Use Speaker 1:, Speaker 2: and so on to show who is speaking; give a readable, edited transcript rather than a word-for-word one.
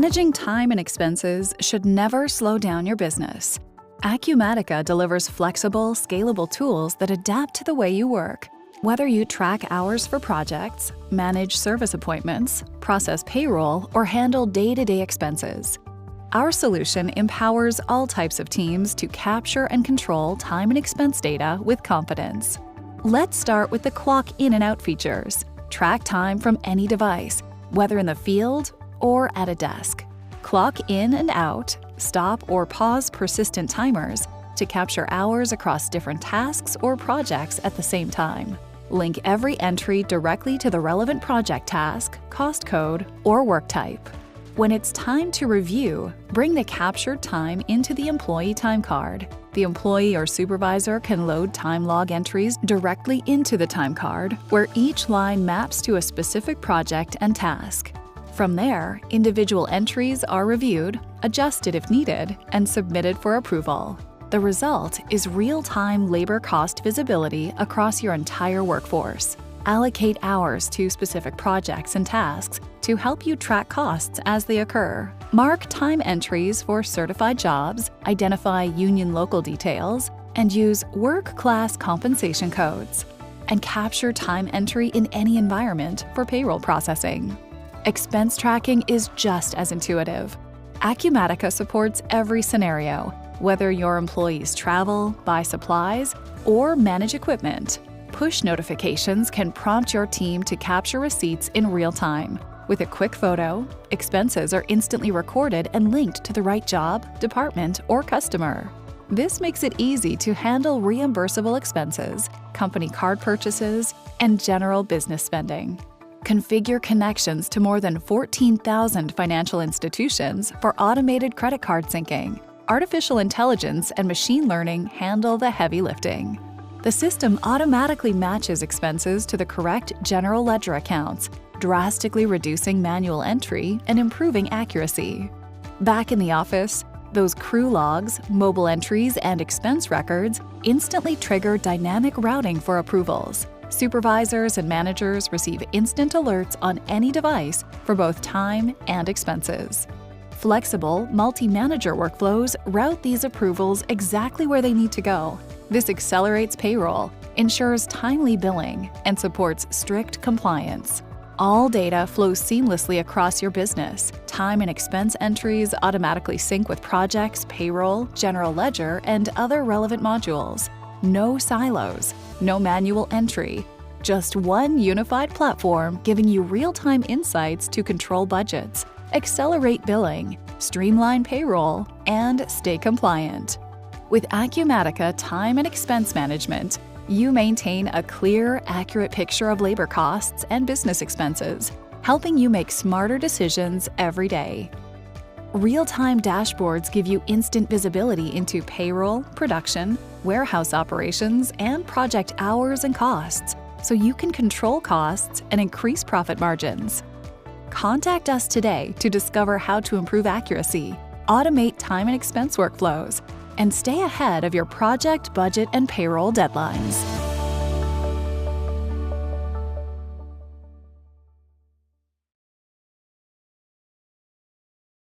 Speaker 1: Managing time and expenses should never slow down your business. Acumatica delivers flexible, scalable tools that adapt to the way you work. Whether you track hours for projects, manage service appointments, process payroll, or handle day-to-day expenses, our solution empowers all types of teams to capture and control time and expense data with confidence. Let's start with the clock in and out features. Track time from any device, whether in the field or at a desk. Clock in and out, stop or pause persistent timers to capture hours across different tasks or projects at the same time. Link every entry directly to the relevant project task, cost code, or work type. When it's time to review, bring the captured time into the employee time card. The employee or supervisor can load time log entries directly into the time card, where each line maps to a specific project and task. From there, individual entries are reviewed, adjusted if needed, and submitted for approval. The result is real-time labor cost visibility across your entire workforce. Allocate hours to specific projects and tasks to help you track costs as they occur. Mark time entries for certified jobs, identify union local details, and use work-class compensation codes. And capture time entry in any environment for payroll processing. Expense tracking is just as intuitive. Acumatica supports every scenario, whether your employees travel, buy supplies, or manage equipment. Push notifications can prompt your team to capture receipts in real time. With a quick photo, expenses are instantly recorded and linked to the right job, department, or customer. This makes it easy to handle reimbursable expenses, company card purchases, and general business spending. Configure connections to more than 14,000 financial institutions for automated credit card syncing. Artificial intelligence and machine learning handle the heavy lifting. The system automatically matches expenses to the correct general ledger accounts, drastically reducing manual entry and improving accuracy. Back in the office, those crew logs, mobile entries, and expense records instantly trigger dynamic routing for approvals. Supervisors and managers receive instant alerts on any device for both time and expenses. Flexible, multi-manager workflows route these approvals exactly where they need to go. This accelerates payroll, ensures timely billing, and supports strict compliance. All data flows seamlessly across your business. Time and expense entries automatically sync with projects, payroll, general ledger, and other relevant modules. No silos, no manual entry, just one unified platform giving you real-time insights to control budgets, accelerate billing, streamline payroll, and stay compliant. With Acumatica Time and Expense Management, you maintain a clear, accurate picture of labor costs and business expenses, helping you make smarter decisions every day. Real-time dashboards give you instant visibility into payroll, production, warehouse operations, and project hours and costs, so you can control costs and increase profit margins. Contact us today to discover how to improve accuracy, automate time and expense workflows, and stay ahead of your project, budget, and payroll deadlines.